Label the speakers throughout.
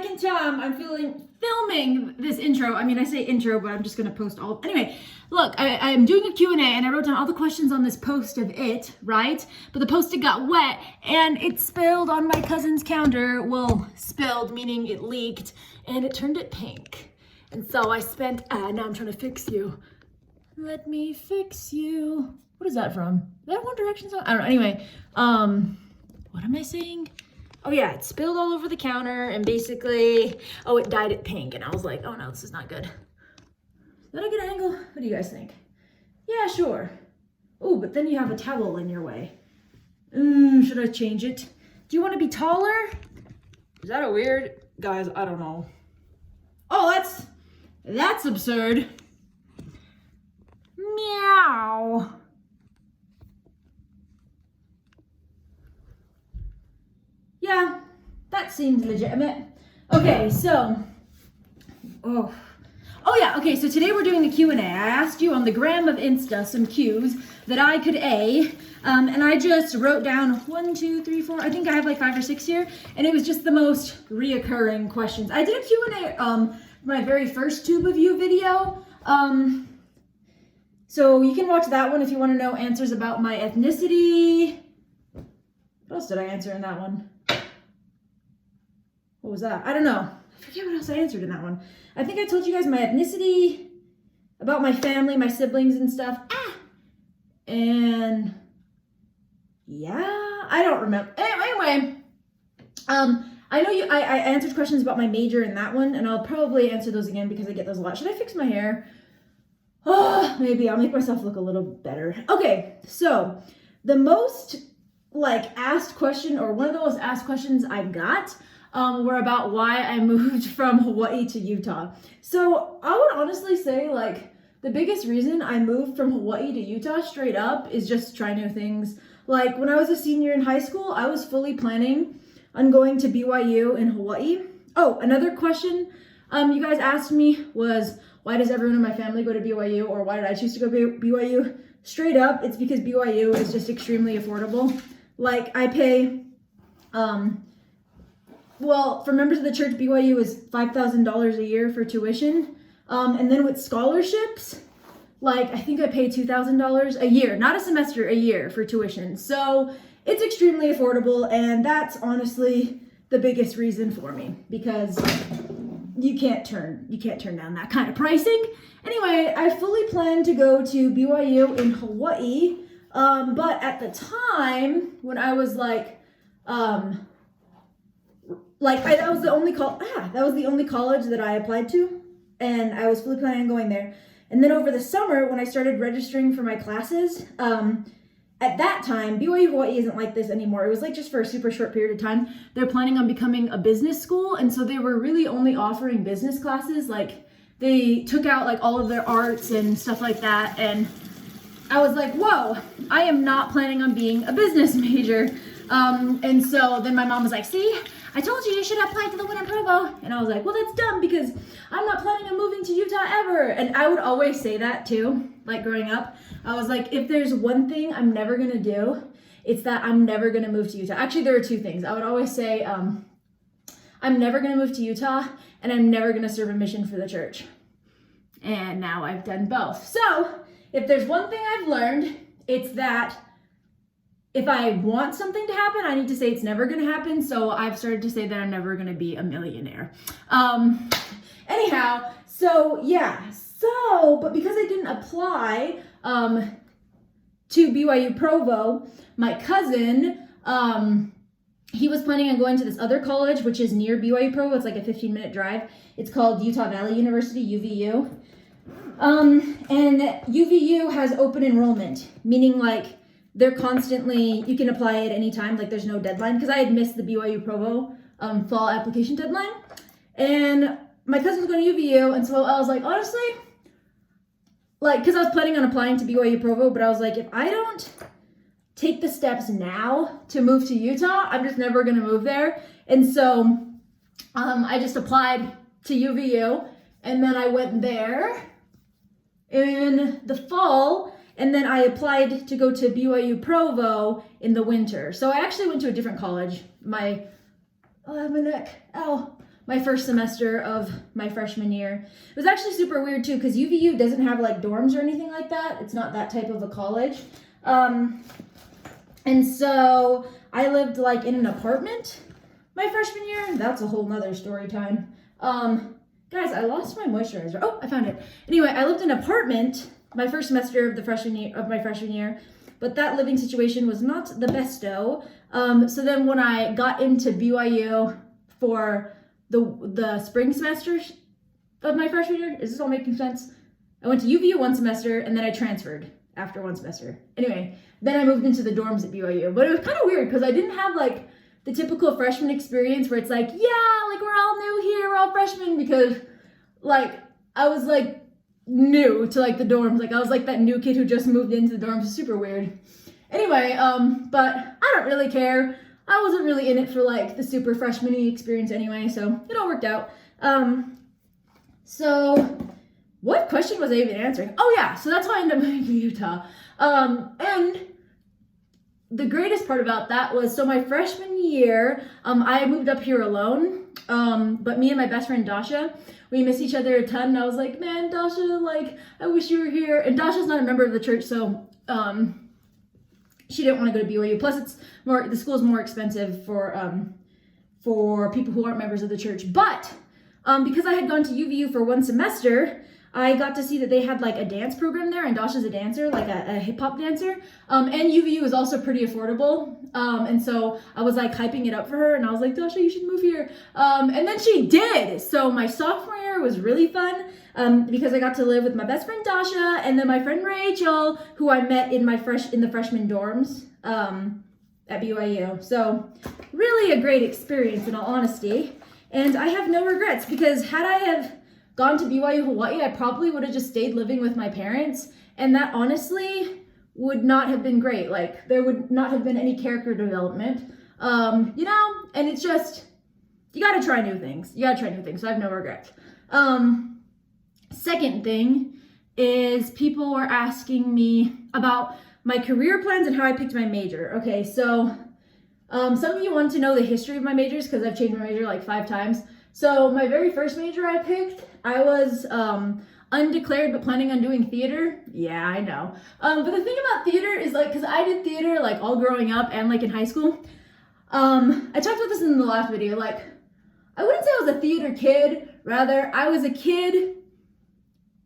Speaker 1: second time I'm filming this intro. I mean, I say intro, but I'm just gonna post all. Anyway, look, I'm doing a Q&A and I wrote down all the questions on this post of it, right? But the post-it got wet and it spilled on my cousin's counter. Well, spilled, meaning it leaked, and it turned it pink. And so I spent, now I'm trying to fix you. Let me fix you. What is that from? Is that a One Direction song? I don't know. Anyway, what am I saying? Oh yeah, it spilled all over the counter and basically, oh, it dyed it pink. And I was like, oh no, this is not good. Is that a good angle? What do you guys think? Yeah, sure. Oh, but then you have a towel in your way. Should I change it? Do you want to be taller? Is that a weird? Guys, I don't know. Oh, that's absurd. Meow. Yeah, that seems legitimate. Okay, so, oh yeah, okay, so today we're doing a Q&A. I asked you on the gram of Insta some Q's that I could A, and I just wrote down 1, 2, 3, 4, I think I have like 5 or 6 here, and it was just the most reoccurring questions. I did a Q&A, my very first Tube of You video, so you can watch that one if you want to know answers about my ethnicity. What else did I answer in that one? What was that? I don't know. I forget what else I answered in that one. I think I told you guys my ethnicity, about my family, my siblings and stuff. And yeah, I don't remember. Anyway, I know I answered questions about my major in that one, and I'll probably answer those again because I get those a lot. Should I fix my hair? Oh, maybe I'll make myself look a little better. Okay, so the most asked question, or one of the most asked questions I got were about why I moved from Hawaii to Utah. So I would honestly say the biggest reason I moved from Hawaii to Utah straight up is just try new things. Like when I was a senior in high school, I was fully planning on going to BYU in Hawaii. Oh, another question you guys asked me was, why does everyone in my family go to BYU, or why did I choose to go to BYU? Straight up, it's because BYU is just extremely affordable. Like I pay, well, for members of the church, BYU is $5,000 a year for tuition. And then with scholarships, I think I pay $2,000 a year, not a semester, a year for tuition. So it's extremely affordable. And that's honestly the biggest reason for me, because you can't turn down that kind of pricing. Anyway, I fully plan to go to BYU in Hawaii. But at the time when I was that was the only college that I applied to, and I was fully planning on going there. And then over the summer, when I started registering for my classes, at that time, BYU Hawaii isn't like this anymore. It was just for a super short period of time. They're planning on becoming a business school, and so they were really only offering business classes. They took out all of their arts and stuff like that, and I was like, whoa, I am not planning on being a business major. And so then my mom was like, see, I told you should apply to the one in Provo. And I was like, well, that's dumb because I'm not planning on moving to Utah ever. And I would always say that too, growing up. I was like, if there's one thing I'm never gonna do, it's that I'm never gonna move to Utah. Actually, there are two things. I would always say, I'm never gonna move to Utah, and I'm never gonna serve a mission for the church. And now I've done both. So if there's one thing I've learned, it's that if I want something to happen, I need to say it's never going to happen. So I've started to say that I'm never going to be a millionaire. Anyhow, so yeah. But because I didn't apply to BYU Provo, my cousin, he was planning on going to this other college, which is near BYU Provo. It's a 15-minute drive. It's called Utah Valley University, UVU. And UVU has open enrollment, meaning they're constantly, you can apply at any time, there's no deadline, because I had missed the BYU Provo fall application deadline. And my cousin was going to UVU, and so I was like, honestly, because I was planning on applying to BYU Provo, but I was like, if I don't take the steps now to move to Utah, I'm just never going to move there. And so I just applied to UVU, and then I went there in the fall, and then I applied to go to BYU Provo in the winter. So I actually went to a different college. My neck, ow. my first semester of my freshman year. It was actually super weird too, because UVU doesn't have like dorms or anything like that. It's not that type of a college. And so I lived like in an apartment my freshman year. That's a whole nother story time. Guys, I lost my moisturizer. Oh, I found it. Anyway, I lived in an apartment my first semester of my freshman year, but that living situation was not the besto. So then when I got into BYU for the spring semester of my freshman year, is this all making sense? I went to UVU one semester and then I transferred after one semester. Anyway, then I moved into the dorms at BYU, but it was kind of weird because I didn't have like the typical freshman experience where it's like, yeah, like we're all new here, we're all freshmen, because like I was like new to like the dorms. Like I was like that new kid who just moved into the dorms. Super weird. Anyway, but I don't really care. I wasn't really in it for like the super freshman-y experience anyway, so it all worked out. So what question was I even answering? Oh yeah, so that's how I ended up moving to Utah. And the greatest part about that was, so my freshman year, I moved up here alone, but me and my best friend Dasha, we miss each other a ton, and I was like, man, Dasha, like, I wish you were here. And Dasha's not a member of the church, so she didn't want to go to BYU. Plus, the school's more expensive for people who aren't members of the church. But because I had gone to UVU for one semester, I got to see that they had like a dance program there, and Dasha's a dancer, like a hip hop dancer. And UVU is also pretty affordable. And so I was like hyping it up for her, and I was like, Dasha, you should move here. And then she did. So my sophomore year was really fun because I got to live with my best friend Dasha, and then my friend Rachel, who I met in the freshman dorms at BYU. So really a great experience in all honesty. And I have no regrets, because had I have gone to BYU Hawaii, I probably would have just stayed living with my parents, and that honestly would not have been great. Like there would not have been any character development, you know, and it's just, you gotta try new things. So I have no regrets. Second thing is people were asking me about my career plans and how I picked my major. Okay, so some of you want to know the history of my majors because I've changed my major like 5 times. So my very first major I picked, I was undeclared but planning on doing theater. Yeah, I know. But the thing about theater is like, because I did theater like all growing up and like in high school. I talked about this in the last video. Like, I wouldn't say I was a theater kid. Rather, I was a kid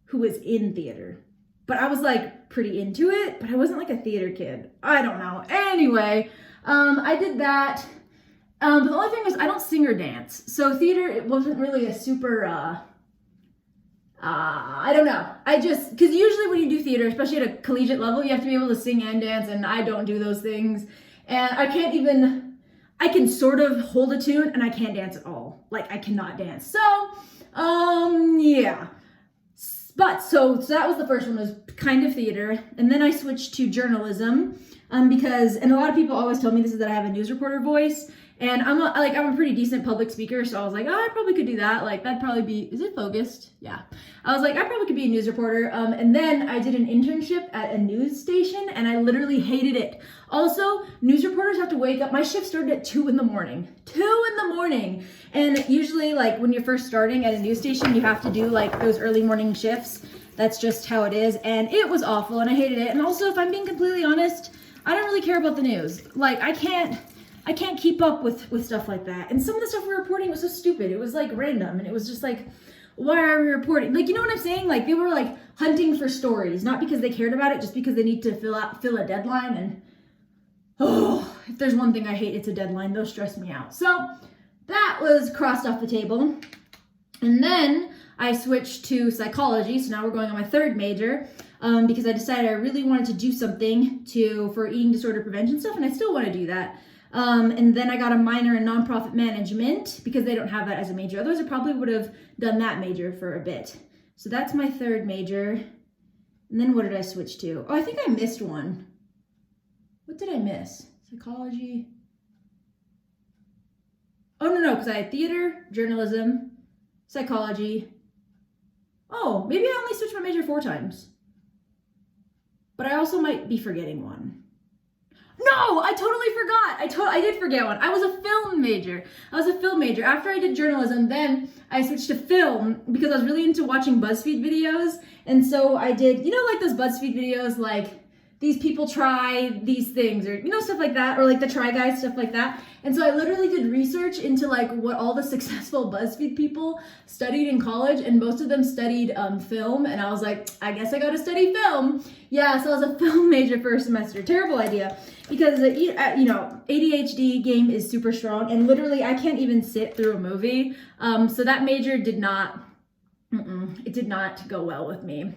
Speaker 1: who was in theater. But I was like pretty into it, but I wasn't like a theater kid. I don't know. Anyway, I did that. But the only thing is I don't sing or dance. So theater, it wasn't really a super, I don't know. Because usually when you do theater, especially at a collegiate level, you have to be able to sing and dance, and I don't do those things. And I can sort of hold a tune, and I can't dance at all. Like, I cannot dance. So, yeah. But, so that was the first one, was kind of theater. And then I switched to journalism, because, and a lot of people always tell me this, is that I have a news reporter voice. And I'm a pretty decent public speaker, so I was like, oh, I probably could do that. Like, that'd probably be, is it focused? Yeah. I was like, I probably could be a news reporter. And then I did an internship at a news station, and I literally hated it. Also, news reporters have to wake up. My shift started at 2 in the morning. 2 in the morning. And usually, like, when you're first starting at a news station, you have to do, like, those early morning shifts. That's just how it is. And it was awful, and I hated it. And also, if I'm being completely honest, I don't really care about the news. Like, I can't keep up with stuff like that. And some of the stuff we were reporting was so stupid. It was like random, and it was just like, why are we reporting? Like, you know what I'm saying? Like, they were like hunting for stories, not because they cared about it, just because they need to fill a deadline. And oh, if there's one thing I hate, it's a deadline. Those stress me out. So that was crossed off the table. And then I switched to psychology. So now we're going on my 3rd major, because I decided I really wanted to do something for eating disorder prevention stuff, and I still want to do that. And then I got a minor in nonprofit management because they don't have that as a major. Otherwise, I probably would have done that major for a bit. So that's my 3rd major. And then what did I switch to? Oh, I think I missed one. What did I miss? Psychology. Oh, no, because I had theater, journalism, psychology. Oh, maybe I only switched my major 4 times. But I also might be forgetting one. No, I totally forgot. I did forget one. I was a film major. After I did journalism, then I switched to film because I was really into watching BuzzFeed videos. And so I did, like those BuzzFeed videos, like these people try these things, or stuff like that, or like the Try Guys, stuff like that. And so I literally did research into like what all the successful BuzzFeed people studied in college, and most of them studied film. And I was like, I guess I got to study film. Yeah, so I was a film major first semester. Terrible idea, because the ADHD game is super strong, and literally I can't even sit through a movie. So that major did not go well with me.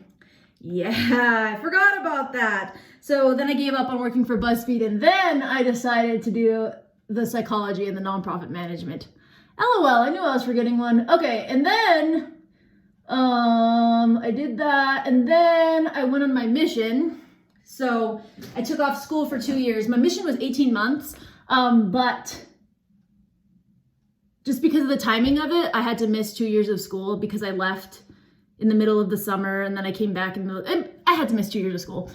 Speaker 1: Yeah, I forgot about that. So then I gave up on working for BuzzFeed, and then I decided to do the psychology and the nonprofit management. LOL, I knew I was forgetting one. Okay, and then I did that, and then I went on my mission. So I took off school for 2 years. My mission was 18 months, but just because of the timing of it, I had to miss 2 years of school because I left in the middle of the summer, and then I came back and I had to miss 2 years of school.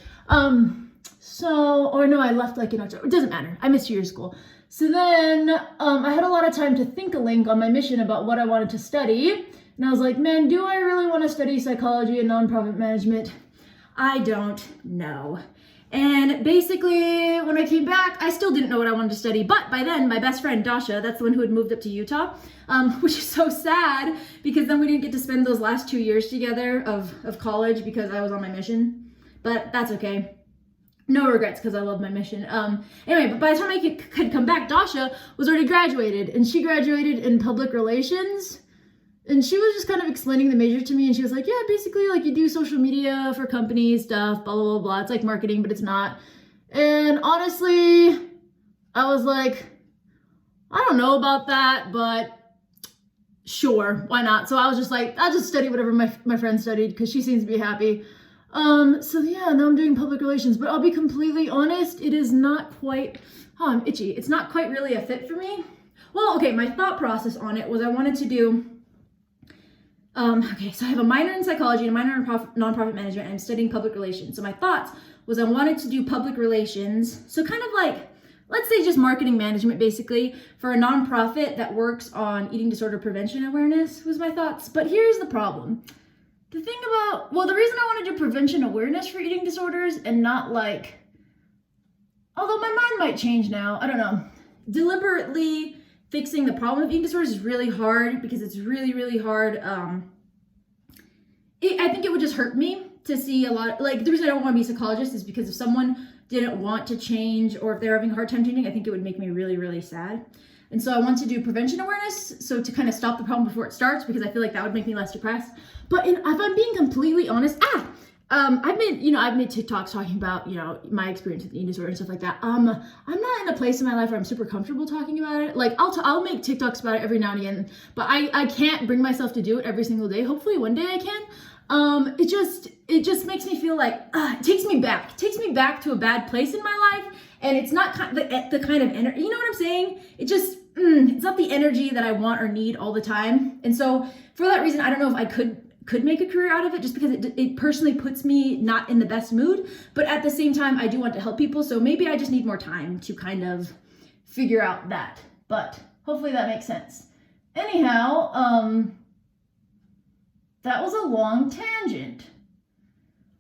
Speaker 1: I left like in October. It doesn't matter. I missed 2 years of school. So then I had a lot of time to think-a-link on my mission about what I wanted to study. And I was like, man, do I really want to study psychology and nonprofit management? I don't know. And basically, when I came back, I still didn't know what I wanted to study. But by then, my best friend, Dasha, that's the one who had moved up to Utah, which is so sad because then we didn't get to spend those last 2 years together of college because I was on my mission. But that's okay. No regrets because I love my mission. Anyway, but by the time I could come back, Dasha was already graduated, and she graduated in public relations. And she was just kind of explaining the major to me, and she was like, yeah, basically, like, you do social media for companies, stuff, blah, blah, blah, blah. It's like marketing, but it's not. And honestly, I was like, I don't know about that, but sure, why not? So I was just like, I'll just study whatever my friend studied because she seems to be happy. So yeah, now I'm doing public relations, but I'll be completely honest, it is not quite, I'm itchy. It's not quite really a fit for me. Well, okay, my thought process on it was I wanted to do, so I have a minor in psychology and a minor in nonprofit management, and I'm studying public relations. So my thoughts was I wanted to do public relations. So kind of like, let's say just marketing management, basically, for a nonprofit that works on eating disorder prevention awareness was my thoughts. But here's the problem. The reason I want to do prevention awareness for eating disorders and not like, although my mind might change now, I don't know, deliberately fixing the problem of eating disorders is really hard because it's really, really hard. I think it would just hurt me to see a lot, like the reason I don't want to be a psychologist is because if someone didn't want to change or if they're having a hard time changing, I think it would make me really, really sad. And so I want to do prevention awareness, so to kind of stop the problem before it starts, because I feel like that would make me less depressed. But if I'm being completely honest, I've made TikToks talking about, my experience with eating disorder and stuff like that. I'm not in a place in my life where I'm super comfortable talking about it. Like I'll make TikToks about it every now and again, but I can't bring myself to do it every single day. Hopefully one day I can. It just makes me feel like, it takes me back to a bad place in my life. And it's not the kind of energy, you know what I'm saying? It's not the energy that I want or need all the time. And so for that reason, I don't know if I could make a career out of it, just because it personally puts me not in the best mood. But at the same time, I do want to help people. So maybe I just need more time to kind of figure out that. But hopefully that makes sense. Anyhow, that was a long tangent.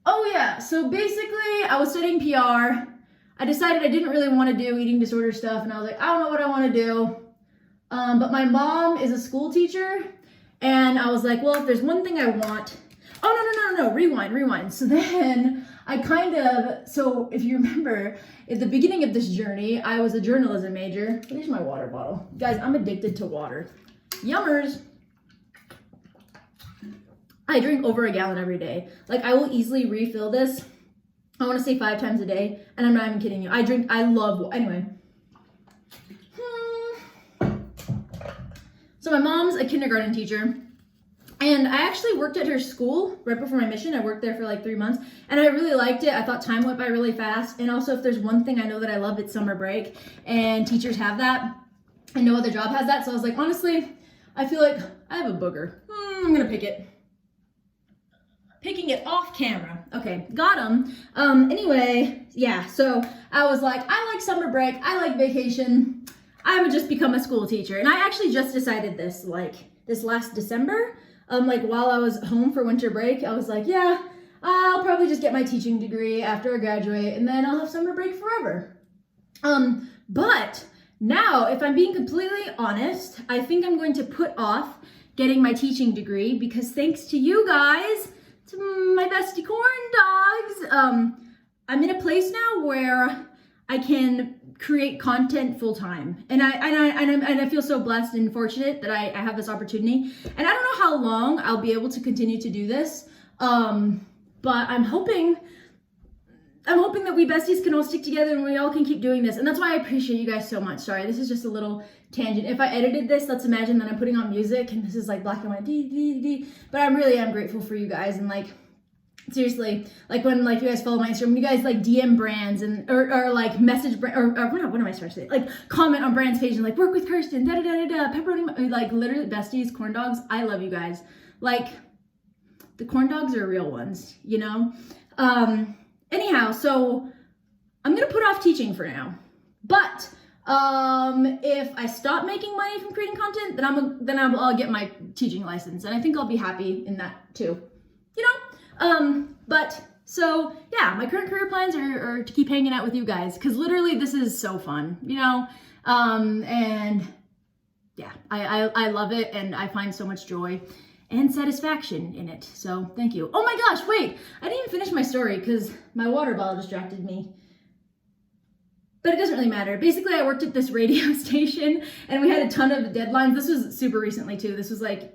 Speaker 1: Oh yeah, so basically I was studying PR. I decided I didn't really want to do eating disorder stuff, and I was like, I don't know what I want to do. But my mom is a school teacher, and I was like, well, if there's one thing I want, no, rewind. So then so if you remember, at the beginning of this journey, I was a journalism major. Here's my water bottle. Guys, I'm addicted to water. Yummers. I drink over a gallon every day. Like, I will easily refill this, I want to say 5 times a day, and I'm not even kidding you. I love, anyway. So my mom's a kindergarten teacher, and I actually worked at her school right before my mission. I worked there for like 3 months, and I really liked it. I thought time went by really fast, and also if there's one thing I know that I love, it's summer break, and teachers have that, and no other job has that. So I was like, honestly, I feel like I have a booger. I'm gonna pick it. picking it off camera. Okay, got him. Anyway, yeah, so I was like, I like summer break, I like vacation, I would just become a school teacher. And I actually just decided this, like, this last December, like, while I was home for winter break, I was like, yeah, I'll probably just get my teaching degree after I graduate, and then I'll have summer break forever. But now, if I'm being completely honest, I think I'm going to put off getting my teaching degree because thanks to you guys, to my bestie corn dogs, I'm in a place now where I can create content full time, and I feel so blessed and fortunate that I have this opportunity. And I don't know how long I'll be able to continue to do this, but I'm hoping that we besties can all stick together and we all can keep doing this. And that's why I appreciate you guys so much. Sorry, this is just a little tangent. If I edited this, let's imagine that I'm putting on music and this is like black and white, but I really am grateful for you guys. And like, seriously, like when like you guys follow my Instagram, you guys like DM brands and or like message brand or what am I supposed to say? Like comment on brands page and like work with Kirsten, pepperoni, like literally besties, corn dogs. I love you guys. Like the corn dogs are real ones, you know? Anyhow, so I'm gonna put off teaching for now, but if I stop making money from creating content, then I'll get my teaching license, and I think I'll be happy in that too, you know. But so yeah, my current career plans are to keep hanging out with you guys because literally this is so fun, you know. And yeah, I love it, and I find so much joy and satisfaction in it. So thank you. Oh my gosh, wait, I didn't even finish my story because my water bottle distracted me. But it doesn't really matter. Basically, I worked at this radio station and we had a ton of deadlines. This was super recently too. This was like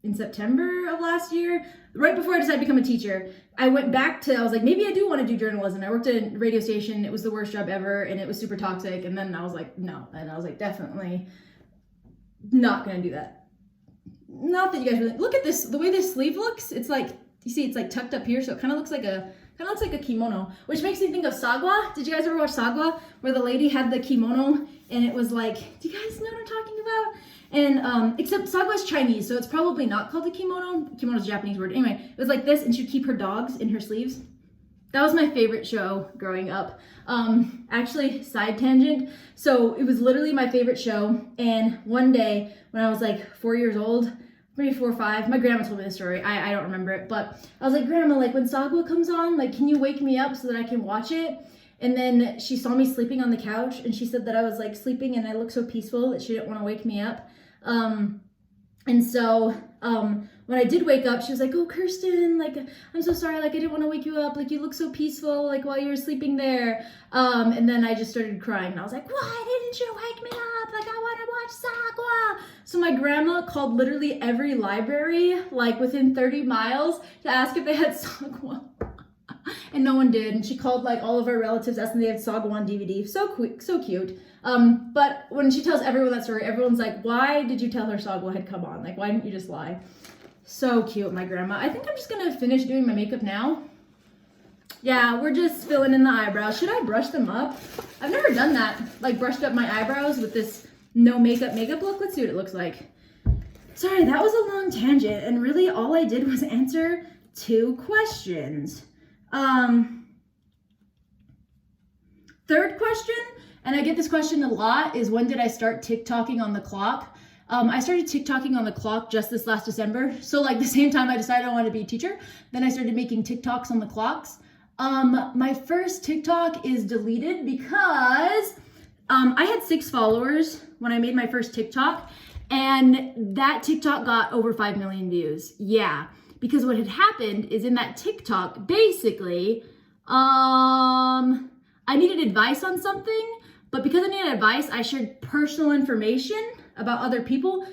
Speaker 1: in September of last year, right before I decided to become a teacher. I went back to, I was like, maybe I do want to do journalism. I worked at a radio station. It was the worst job ever and it was super toxic. And then I was like, no. And I was like, definitely not gonna do that. Not that you guys really look at this, the way this sleeve looks, it's like, you see it's like tucked up here, so it kind of looks like a kimono, which makes me think of Sagwa. Did you guys ever watch Sagwa, where the lady had the kimono and it was like, do you guys know what I'm talking about? And except Sagwa is Chinese, so it's probably not called a kimono. Kimono is a Japanese word. Anyway, it was like this, and she'd keep her dogs in her sleeves. That was my favorite show growing up. Actually, side tangent. So it was literally my favorite show. And one day when I was like 4 years old, maybe 4 or 5, my grandma told me the story. I don't remember it, but I was like, Grandma, like when Sagwa comes on, like, can you wake me up so that I can watch it? And then she saw me sleeping on the couch and she said that I was like sleeping and I looked so peaceful that she didn't want to wake me up. And so, when I did wake up, she was like, oh, Kirsten, like, I'm so sorry, like, I didn't want to wake you up, like, you look so peaceful, like, while you were sleeping there, and then I just started crying, and I was like, why didn't you wake me up, like, I want to watch Sagwa. So my grandma called literally every library, like, within 30 miles to ask if they had Sagwa, and no one did, and she called, like, all of our relatives, asking if they had Sagwa on DVD, so quick, so cute. But when she tells everyone that story, everyone's like, why did you tell her Sagwa had come on? Like, why didn't you just lie? So cute, my grandma. I think I'm just gonna finish doing my makeup now. Yeah, we're just filling in the eyebrows. Should I brush them up? I've never done that, like brushed up my eyebrows with this no makeup look. Let's see what it looks like. Sorry, that was a long tangent, and really all I did was answer 2 questions. Third question, and I get this question a lot, is when did I start TikToking on the clock? I started TikToking on the clock just this last December. So like the same time I decided I wanted to be a teacher, then I started making TikToks on the clocks. My first TikTok is deleted because I had 6 followers when I made my first TikTok, and that TikTok got over 5 million views. Yeah, because what had happened is in that TikTok, basically, I needed advice on something, but because I needed advice, I shared personal information about other people.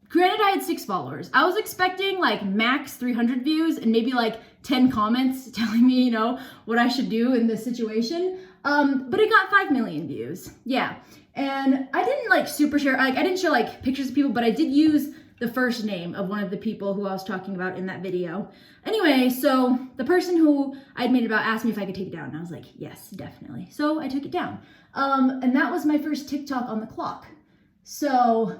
Speaker 1: Granted, I had 6 followers. I was expecting like max 300 views and maybe like 10 comments telling me, you know, what I should do in this situation. But it got 5 million views. Yeah. And I didn't like super share, like I didn't show like pictures of people, but I did use the first name of one of the people who I was talking about in that video. Anyway, so the person who I'd made it about asked me if I could take it down. And I was like, yes, definitely. So I took it down. And that was my first TikTok on the clock. So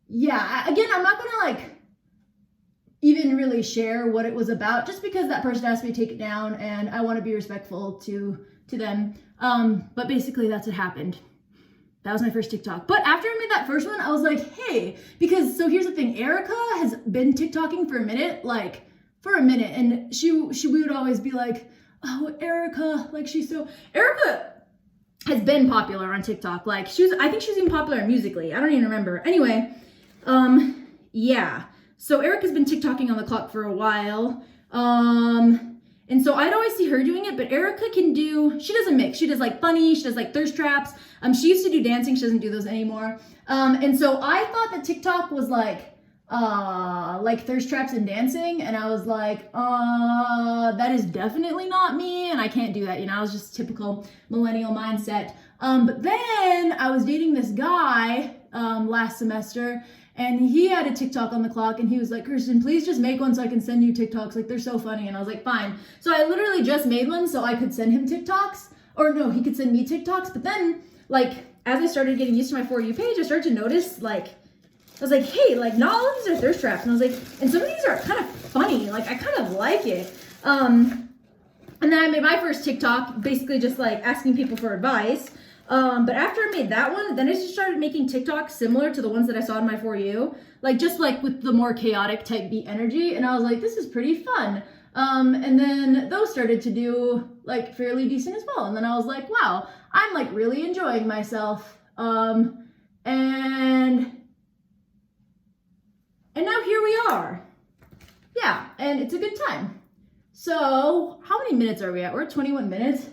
Speaker 1: yeah, again, I'm not gonna like
Speaker 2: even really share what it was about, just because that person asked me to take it down and I want to be respectful to them. But basically that's what happened. That was my first TikTok. But after I made that first one, I was like, hey, because so here's the thing, Erica has been TikToking for a minute, and we would always be like, oh, Erica, like Erica has been popular on TikTok. Like I think she was even popular musically. I don't even remember. Anyway, yeah. So Erica's been TikToking on the clock for a while. And so I'd always see her doing it, but Erica she does a mix. She does like funny, she does like thirst traps. She used to do dancing, she doesn't do those anymore. And so I thought that TikTok was like thirst traps and dancing. And I was like, that is definitely not me. And I can't do that. I was just typical millennial mindset. But then I was dating this guy, last semester, and he had a TikTok on the clock, and he was like, Kirsten, please just make one so I can send you TikToks. Like, they're so funny. And I was like, fine. So I literally just made one so I could send him TikToks. Or no, he could send me TikToks. But then, as I started getting used to my For You page, I started to notice, I was like, hey, not all of these are thirst traps. And I was like, and some of these are kind of funny. I kind of like it. And then I made my first TikTok, basically just asking people for advice. But after I made that one, then I just started making TikToks similar to the ones that I saw in my For You, with the more chaotic type beat energy. And I was like, this is pretty fun. And then those started to do fairly decent as well. And then I was like, wow, I'm really enjoying myself. And now here we are. Yeah, and it's a good time. So how many minutes are we at? We're at 21 minutes.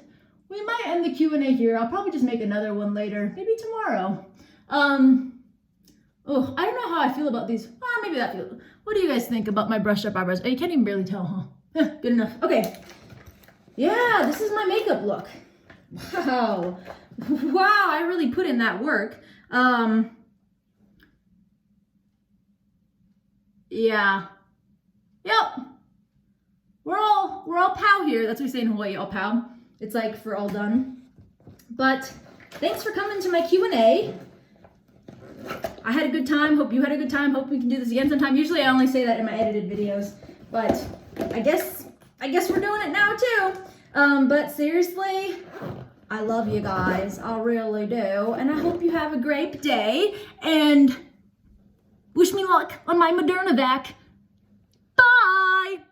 Speaker 2: We might end the Q&A here. I'll probably just make another one later, maybe tomorrow. I don't know how I feel about these. Maybe that feels. What do you guys think about my brushed up eyebrows? Oh, you can't even barely tell, huh? Good enough. Okay. Yeah, this is my makeup look. Wow. Wow, I really put in that work. Yeah. Yep. We're all pow here. That's what we say in Hawaii, all pow. It's for all done. But thanks for coming to my Q&A. I had a good time. Hope you had a good time. Hope we can do this again sometime. Usually I only say that in my edited videos, but I guess we're doing it now too. But seriously, I love you guys. I really do. And I hope you have a great day, and wish me luck on my Moderna vac. Bye.